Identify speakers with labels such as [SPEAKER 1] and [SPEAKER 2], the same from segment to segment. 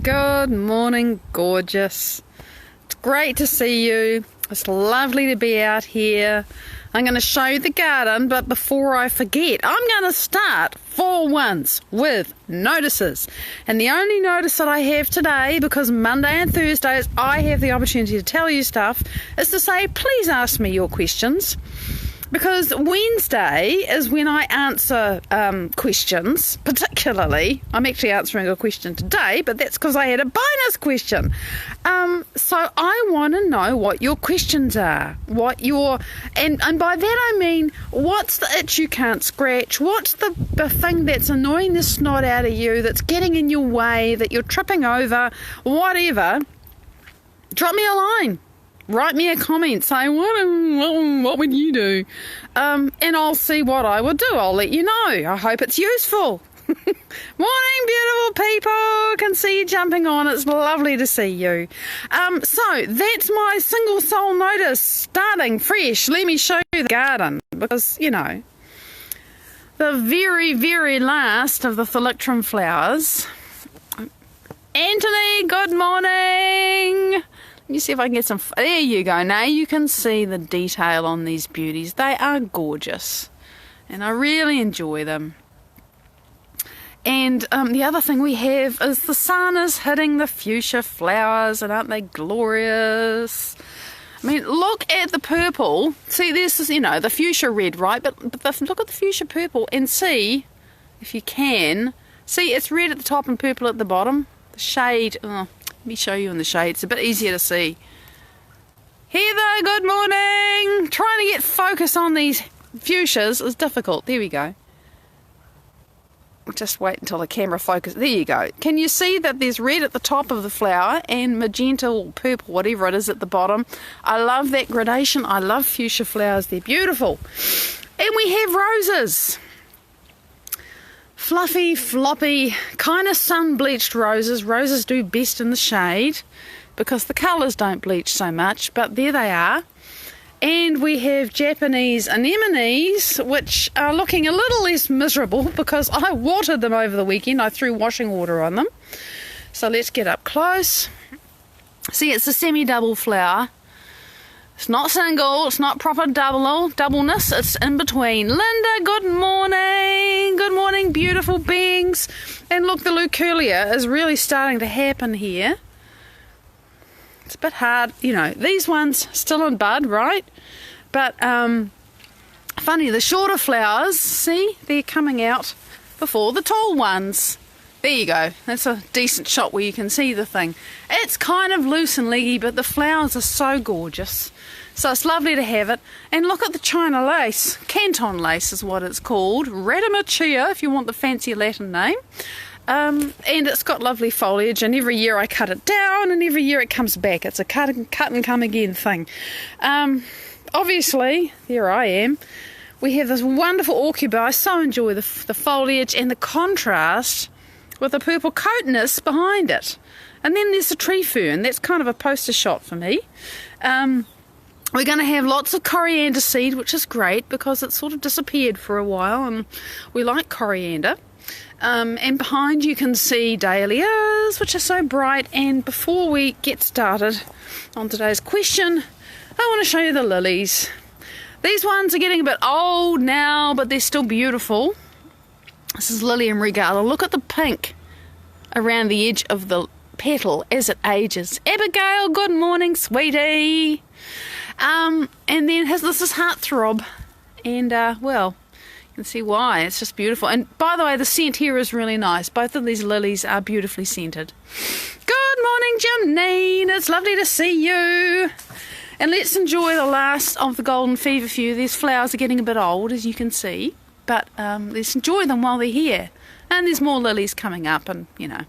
[SPEAKER 1] Good morning, gorgeous. It's great to see you. It's lovely to be out here. I'm going to show you the garden, but before I forget, I'm going to start for once with notices. And the only notice that I have today, because Monday and Thursdays I have the opportunity to tell you stuff, is to say, please ask me your questions. Because Wednesday is when I answer questions, particularly. I'm actually answering a question today, but that's because I had a bonus question. So I want to know what your questions are, and by that I mean, what's the itch you can't scratch? What's the thing that's annoying the snot out of you, that's getting in your way, that you're tripping over, whatever? Drop me a line. Write me a comment, say, what would you do? And I'll see what I would do. I'll let you know. I hope it's useful. Morning, beautiful people. Can see you jumping on. It's lovely to see you. So that's my single soul notice, starting fresh. Let me show you the garden, because, you know, the very, very last of the Thalictrum flowers. Anthony, good morning. Let me see if I can get some. There you go. Now you can see the detail on these beauties. They are gorgeous, and I really enjoy them. And the other thing we have is the sun is hitting the fuchsia flowers, and aren't they glorious? I mean, look at the purple. See, this is, you know, the fuchsia red, right? But look at the fuchsia purple and see, if you can, see it's red at the top and purple at the bottom. The shade. Oh. Let me show you in the shade. It's a bit easier to see. Heather, good morning. Trying to get focus on these fuchsias is difficult. There we go. Just wait until the camera focuses. There you go. Can you see that there's red at the top of the flower and magenta or purple, whatever it is, at the bottom? I love that gradation. I love fuchsia flowers. They're beautiful. And we have roses. Fluffy, floppy, kind of sun-bleached roses. Roses do best in the shade because the colours don't bleach so much, but there they are. And we have Japanese anemones, which are looking a little less miserable because I watered them over the weekend. I threw washing water on them. So let's get up close. See, it's a semi-double flower. It's not single, it's not proper doubleness, it's in between. Linda, good morning. Good morning, beautiful beings. And look, the Luculia is really starting to happen here. It's a bit hard, you know, these ones still in bud, right? But funny, the shorter flowers, see, they're coming out before the tall ones. There you go. That's a decent shot where you can see the thing. It's kind of loose and leggy, but the flowers are so gorgeous. So it's lovely to have it. And look at the China lace. Canton lace is what it's called. Rattamattia, if you want the fancy Latin name. And it's got lovely foliage, and every year I cut it down, and every year it comes back. It's a cut and come again thing. Obviously, there I am. We have this wonderful orchid. I so enjoy the foliage and the contrast with the purple coatness behind it. And then there's the tree fern. That's kind of a poster shot for me. We're going to have lots of coriander seed, which is great because it sort of disappeared for a while, and we like coriander. And behind you can see dahlias, which are so bright. And before we get started on today's question, I want to show you the lilies. These ones are getting a bit old now, but they're still beautiful. This is Lilium regala. Look at the pink around the edge of the petal as it ages. Abigail, good morning, sweetie. And then this is Heartthrob. And, well, you can see why. It's just beautiful. And, by the way, the scent here is really nice. Both of these lilies are beautifully scented. Good morning, Janine. It's lovely to see you. And let's enjoy the last of the golden feverfew. These flowers are getting a bit old, as you can see. But let's enjoy them while they're here. And there's more lilies coming up, and, you know.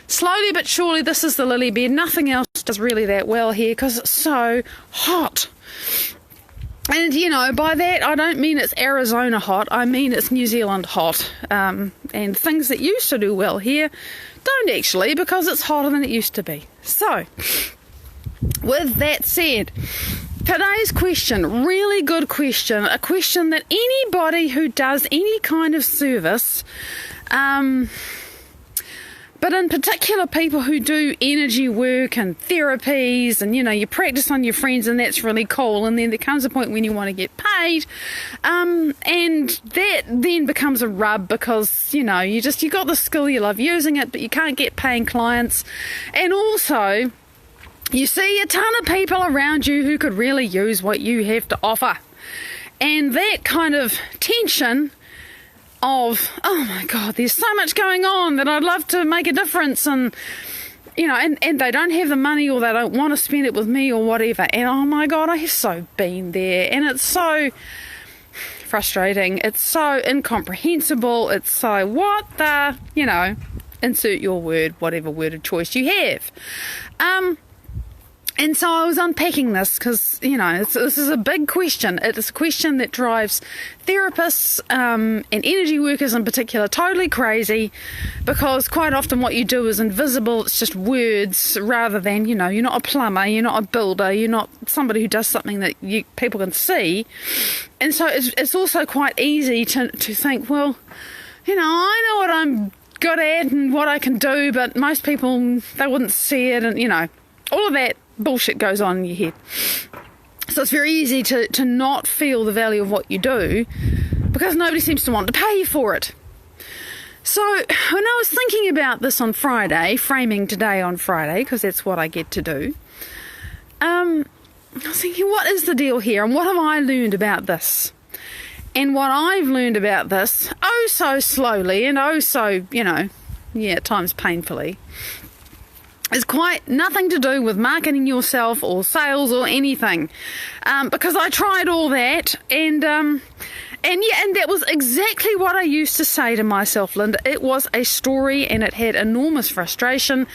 [SPEAKER 1] Slowly but surely, this is the lily bed. Nothing else does really that well here because it's so hot. And, you know, by that I don't mean it's Arizona hot. I mean it's New Zealand hot. And things that used to do well here don't actually, because it's hotter than it used to be. So, with that said, today's question, really good question, a question that anybody who does any kind of service But in particular, people who do energy work and therapies and, you practice on your friends and that's really cool. And then there comes a point when you want to get paid. And that then becomes a rub because, you got the skill, you love using it, but you can't get paying clients. And also, you see a ton of people around you who could really use what you have to offer. And that kind of tension of, oh my God, there's so much going on that I'd love to make a difference, and and they don't have the money or they don't want to spend it with me or whatever. And oh my God, I have so been there, and it's so frustrating. It's so incomprehensible. It's so what the, insert your word, whatever word of choice you have. And so I was unpacking this because, this is a big question. It is a question that drives therapists and energy workers in particular totally crazy, because quite often what you do is invisible. It's just words rather than, you're not a plumber, you're not a builder, you're not somebody who does something that people can see. And so it's also quite easy to think, well, I know what I'm good at and what I can do, but most people, they wouldn't see it, and, all of that bullshit goes on in your head. So it's very easy to not feel the value of what you do because nobody seems to want to pay you for it. So when I was thinking about this on Friday, framing today on Friday, because that's what I get to do, I was thinking, what is the deal here, and what have I learned about this? And what I've learned about this, oh so slowly and oh so, at times painfully, is quite nothing to do with marketing yourself or sales or anything, because I tried all that, and that was exactly what I used to say to myself, Linda. It was a story, and it had enormous frustration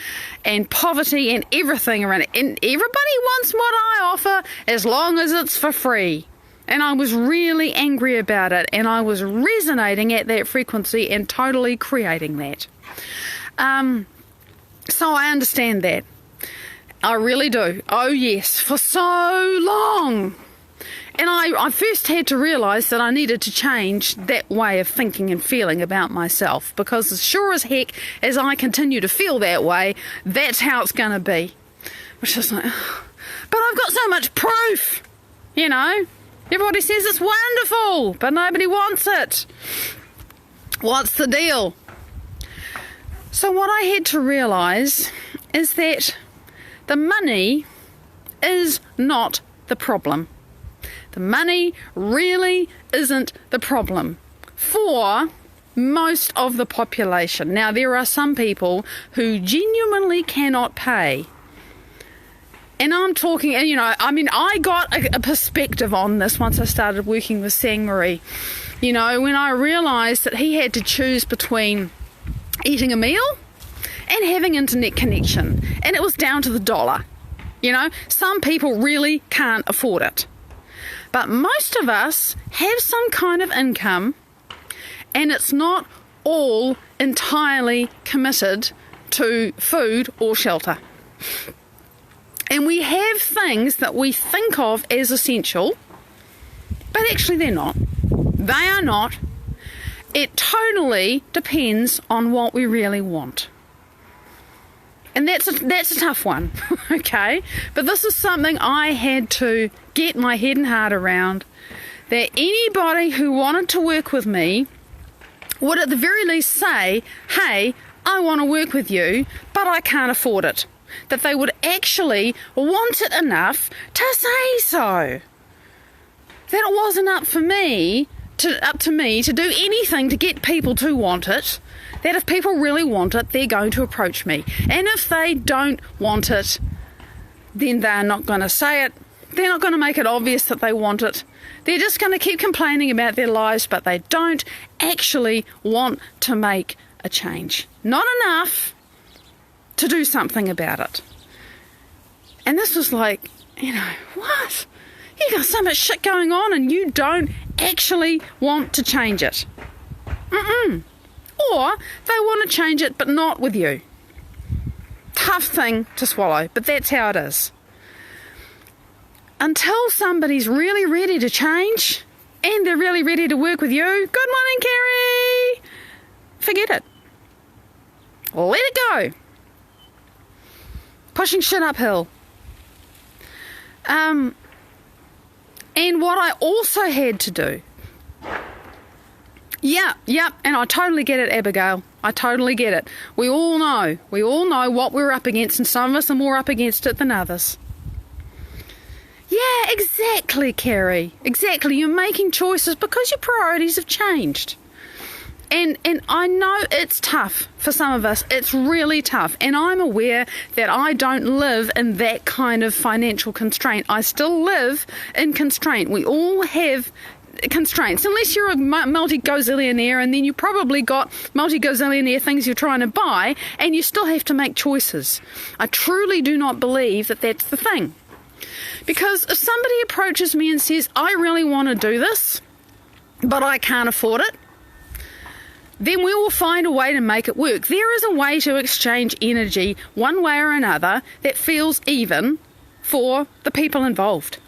[SPEAKER 1] and poverty and everything around it, and everybody wants what I offer as long as it's for free. And I was really angry about it, and I was resonating at that frequency and totally creating that. So I understand that. I really do. Oh yes, for so long. And I first had to realise that I needed to change that way of thinking and feeling about myself, because as sure as heck as I continue to feel that way, that's how it's going to be. Which is like, but I've got so much proof, Everybody says it's wonderful, but nobody wants it. What's the deal? So what I had to realise is that the money is not the problem. The money really isn't the problem for most of the population. Now, there are some people who genuinely cannot pay. And I'm talking, I got a perspective on this once I started working with Sang Marie. When I realised that he had to choose between eating a meal and having internet connection, and it was down to the dollar. Some people really can't afford it, but most of us have some kind of income, and it's not all entirely committed to food or shelter. And we have things that we think of as essential, but actually they're not. They are not. It totally depends on what we really want. And that's a tough one, okay? But this is something I had to get my head and heart around, that anybody who wanted to work with me would at the very least say, hey, I want to work with you, but I can't afford it. That they would actually want it enough to say so. That it wasn't up to me to do anything to get people to want it. That if people really want it, they're going to approach me. And if they don't want it, then they're not going to say it. They're not going to make it obvious that they want it. They're just going to keep complaining about their lives, but they don't actually want to make a change. Not enough to do something about it. And this was like, what? You got so much shit going on and you don't actually want to change it. Or they want to change it, but not with you. Tough thing to swallow, but that's how it is. Until somebody's really ready to change and they're really ready to work with you, good morning, Kerry, forget it. Let it go. Pushing shit uphill. And what I also had to do, and I totally get it, Abigail. I totally get it. We all know what we're up against, and some of us are more up against it than others. Yeah, exactly, Kerry. Exactly. You're making choices because your priorities have changed. And I know it's tough for some of us. It's really tough. And I'm aware that I don't live in that kind of financial constraint. I still live in constraint. We all have constraints, unless you're a multi-gazillionaire, and then you probably got multi-gazillionaire things you're trying to buy, and you still have to make choices. I truly do not believe that that's the thing. Because if somebody approaches me and says, I really want to do this, but I can't afford it, then we will find a way to make it work. There is a way to exchange energy one way or another that feels even for the people involved.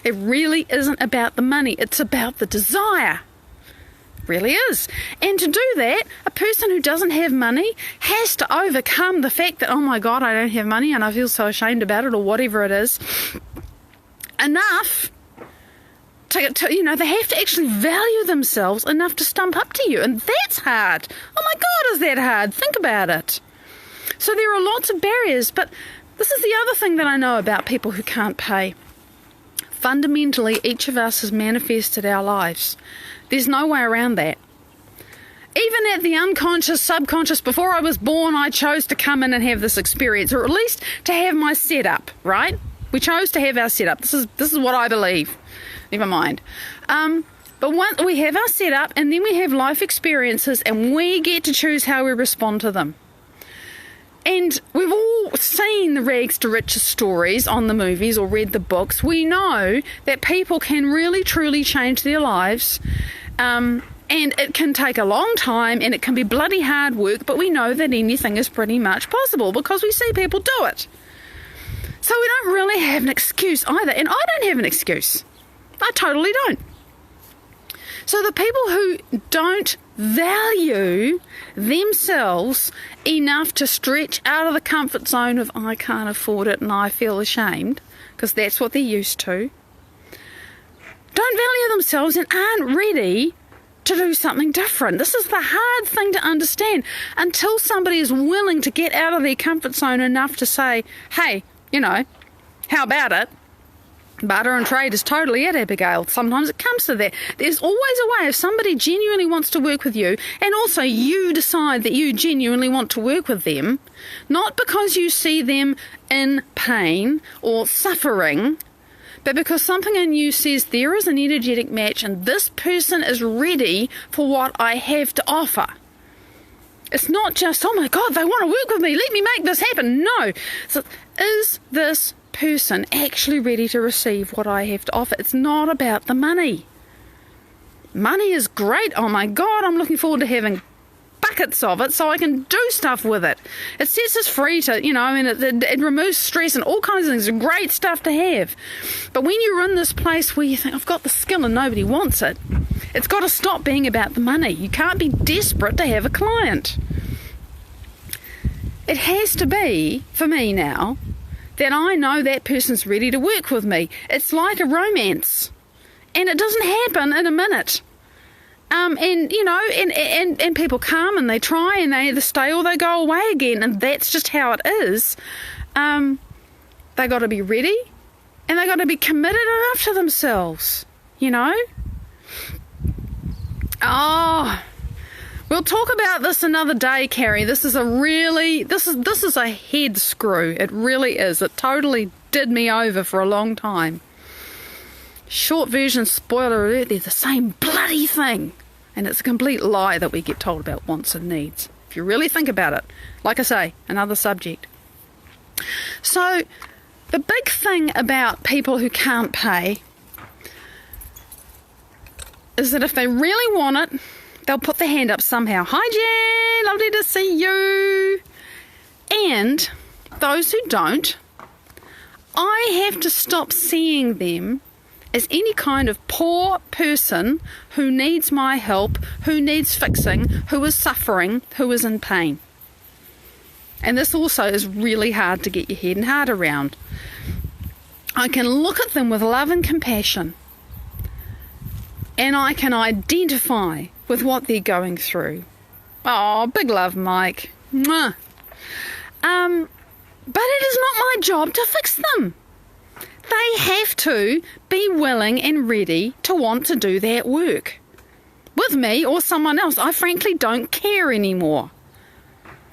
[SPEAKER 1] It really isn't about the money, it's about the desire. It really is. And to do that, a person who doesn't have money has to overcome the fact that, oh my God, I don't have money and I feel so ashamed about it, or whatever it is, enough to they have to actually value themselves enough to stump up to you. And that's hard. Oh my God, is that hard? Think about it. So there are lots of barriers, but this is the other thing that I know about people who can't pay. Fundamentally, each of us has manifested our lives. There's no way around that. Even at the unconscious, subconscious, before I was born, I chose to come in and have this experience, or at least to have my setup, right? We chose to have our setup. This is what I believe. Never mind. But once we have our setup, and then we have life experiences, and we get to choose how we respond to them. And we've all seen the rags to riches stories on the movies or read the books. We know that people can really, truly change their lives. And it can take a long time, and it can be bloody hard work, but we know that anything is pretty much possible because we see people do it. So we don't really have an excuse either. And I don't have an excuse. I totally don't. So the people who don't value themselves enough to stretch out of the comfort zone of I can't afford it and I feel ashamed, because that's what they're used to, don't value themselves and aren't ready to do something different. This is the hard thing to understand. Until somebody is willing to get out of their comfort zone enough to say, hey, how about it? Barter and trade is totally it, Abigail. Sometimes it comes to that. There's always a way. If somebody genuinely wants to work with you, and also you decide that you genuinely want to work with them, not because you see them in pain or suffering, but because something in you says there is an energetic match and this person is ready for what I have to offer. It's not just, oh my God, they want to work with me, let me make this happen. No. So, is this person actually ready to receive what I have to offer? It's not about the money. Money is great. Oh my God, I'm looking forward to having buckets of it so I can do stuff with it. It sets us free to, it removes stress and all kinds of things. It's great stuff to have. But when you're in this place where you think, I've got the skill and nobody wants it, it's got to stop being about the money. You can't be desperate to have a client. It has to be, for me now, that I know that person's ready to work with me. It's like a romance. And it doesn't happen in a minute. And people come and they try and they either stay or they go away again. And that's just how it is. They got to be ready and they got to be committed enough to themselves. Oh, we'll talk about this another day, Carrie. This is a head screw. It really is. It totally did me over for a long time. Short version, spoiler alert, they're the same bloody thing. And it's a complete lie that we get told about wants and needs. If you really think about it. Like I say, another subject. So, the big thing about people who can't pay is that if they really want it, they'll put their hand up somehow. Hi, Jen, lovely to see you. And those who don't, I have to stop seeing them as any kind of poor person who needs my help, who needs fixing, who is suffering, who is in pain. And this also is really hard to get your head and heart around. I can look at them with love and compassion, and I can identify with what they're going through. Oh, big love, Mike. Mwah. But it is not my job to fix them. They have to be willing and ready to want to do that work. With me or someone else, I frankly don't care anymore.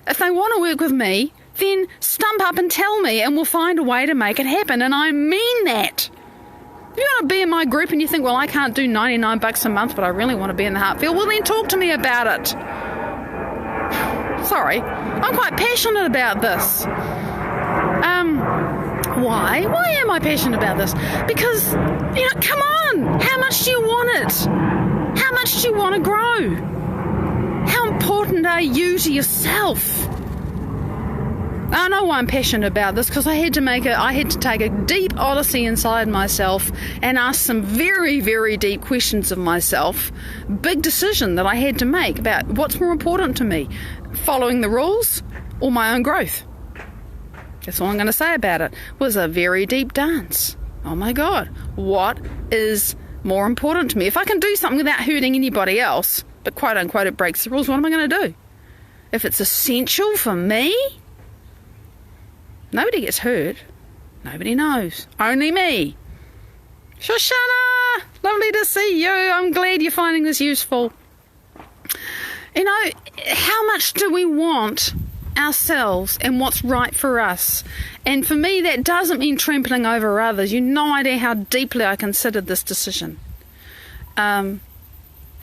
[SPEAKER 1] If they want to work with me, then stump up and tell me, and we'll find a way to make it happen. And I mean that. If you want to be in my group and you think, well, I can't do $99 a month, but I really want to be in the Heartfield, well, then talk to me about it. Sorry, I'm quite passionate about this. Why? Why am I passionate about this? Because, come on, how much do you want it? How much do you want to grow? How important are you to yourself? I know why I'm passionate about this, because I had to take a deep odyssey inside myself and ask some very, very deep questions of myself. Big decision that I had to make about what's more important to me, following the rules or my own growth. That's all I'm going to say about it. It was a very deep dance. Oh my God, what is more important to me? If I can do something without hurting anybody else, but quote unquote it breaks the rules, what am I going to do? If it's essential for me, nobody gets hurt. Nobody knows. Only me. Shoshana, lovely to see you. I'm glad you're finding this useful. How much do we want ourselves and what's right for us? And for me, that doesn't mean trampling over others. You've no idea how deeply I considered this decision. And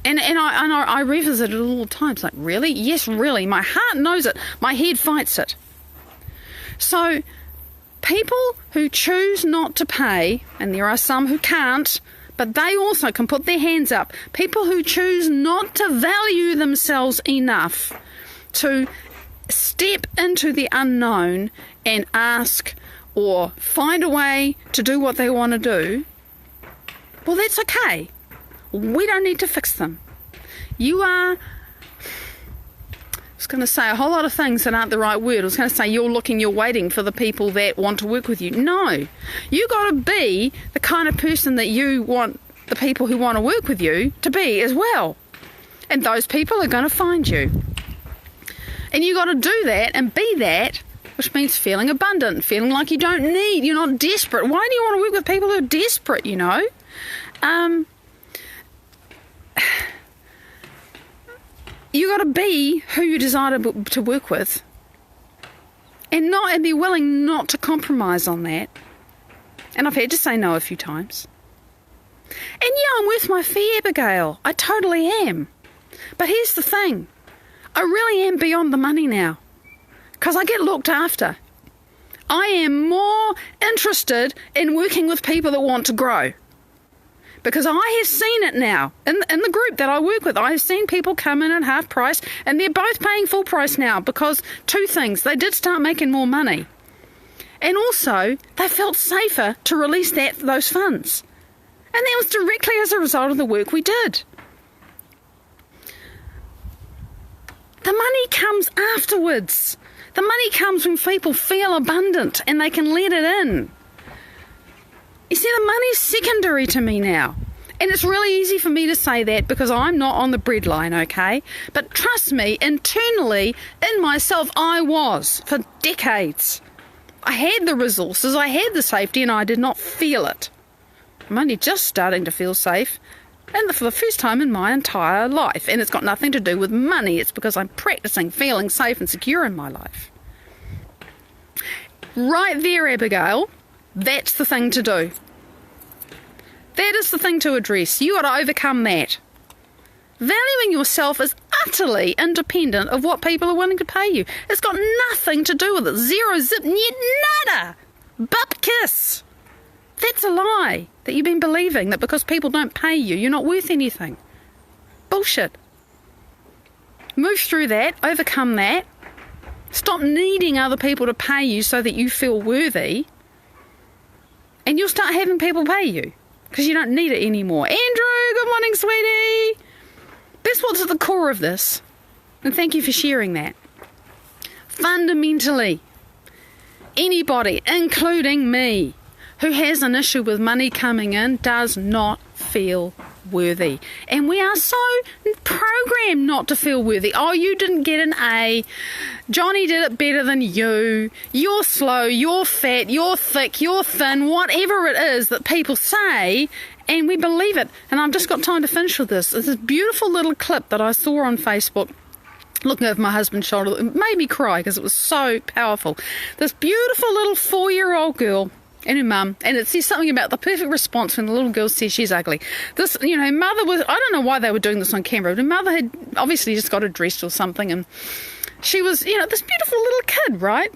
[SPEAKER 1] I revisit it all the time. It's like, really? Yes, really. My heart knows it. My head fights it. So people who choose not to pay, and there are some who can't, but they also can put their hands up. People who choose not to value themselves enough to step into the unknown and ask or find a way to do what they want to do, well, that's okay. We don't need to fix them. I was going to say a whole lot of things that aren't the right word. I was going to say you're waiting for the people that want to work with you. No, you got to be the kind of person that you want the people who want to work with you to be as well. And those people are going to find you. And you got to do that and be that, which means feeling abundant, feeling like you're not desperate. Why do you want to work with people who are desperate, You got to be who you desire to work with, and be willing not to compromise on that. And I've had to say no a few times. And yeah, I'm worth my fee, Abigail. I totally am. But here's the thing. I really am beyond the money now, because I get looked after. I am more interested in working with people that want to grow, because I have seen it now in the group that I work with. I have seen people come in at half price, and they're both paying full price now because two things: they did start making more money, and also they felt safer to release those funds, and that was directly as a result of the work we did. The money comes afterwards. The money comes when people feel abundant and they can let it in. You see, the money's secondary to me now. And it's really easy for me to say that because I'm not on the breadline, okay? But trust me, internally, in myself, I was for decades. I had the resources, I had the safety, and I did not feel it. I'm only just starting to feel safe, and for the first time in my entire life. And it's got nothing to do with money. It's because I'm practicing feeling safe and secure in my life. Right there, Abigail, that's the thing to do. That is the thing to address. You got to overcome that. Valuing yourself is utterly independent of what people are willing to pay you. It's got nothing to do with it. Zero, zip, niet, nada. Butt kiss. That's a lie that you've been believing, that because people don't pay you, you're not worth anything. Bullshit. Move through that, overcome that. Stop needing other people to pay you so that you feel worthy, and you'll start having people pay you because you don't need it anymore. Andrew, good morning, sweetie. That's what's at the core of this, and thank you for sharing that. fundamentally, anybody, including me, who has an issue with money coming in does not feel worthy. And we are so programmed not to feel worthy. Oh, you didn't get an A. Johnny did it better than you. You're slow, you're fat, you're thick, you're thin, whatever it is that people say, and we believe it. And I've just got time to finish with this. It's this beautiful little clip that I saw on Facebook, looking over my husband's shoulder. It made me cry because it was so powerful. This beautiful little 4-year-old girl and her mum, and it says something about the perfect response when the little girl says she's ugly. This, her mother was, I don't know why they were doing this on camera, but her mother had obviously just got her dressed or something, and she was, this beautiful little kid, right?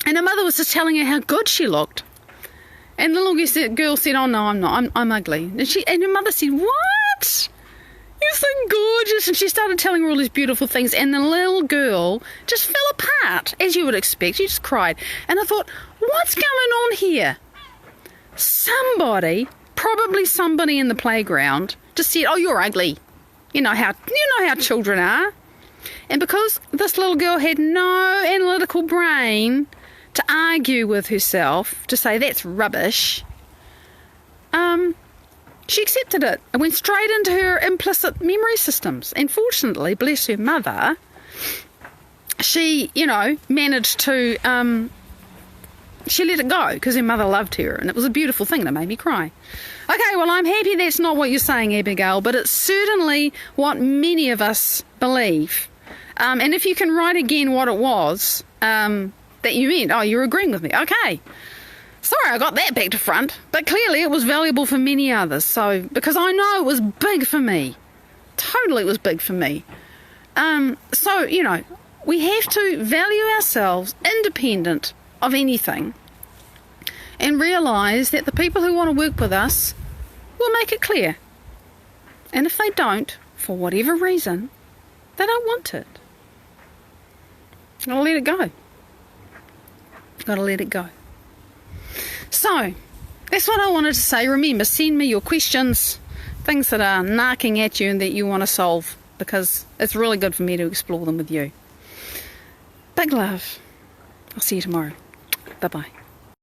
[SPEAKER 1] And her mother was just telling her how good she looked. And the little girl said, oh no, I'm not, I'm ugly. And her mother said, what? You're so gorgeous. And she started telling her all these beautiful things, and the little girl just fell apart, as you would expect. She just cried. And I thought, what's going on here? Probably somebody in the playground just said, oh, you're ugly. You know how children are. And because this little girl had no analytical brain to argue with herself, to say that's rubbish, she accepted it. It went straight into her implicit memory systems. And fortunately, bless her mother, she, managed to, she let it go because her mother loved her. And it was a beautiful thing that made me cry. Okay, well, I'm happy that's not what you're saying, Abigail, but it's certainly what many of us believe. And if you can write again what it was that you meant, oh, you're agreeing with me. Okay. Sorry, I got that back to front, but clearly it was valuable for many others. So, because I know it was big for me. Totally it was big for me. So, we have to value ourselves independent of anything and realise that the people who want to work with us will make it clear. And if they don't, for whatever reason, they don't want it. Gotta let it go. Gotta let it go. So, that's what I wanted to say. Remember, send me your questions, things that are knocking at you and that you want to solve, because it's really good for me to explore them with you. Big love. I'll see you tomorrow. Bye-bye.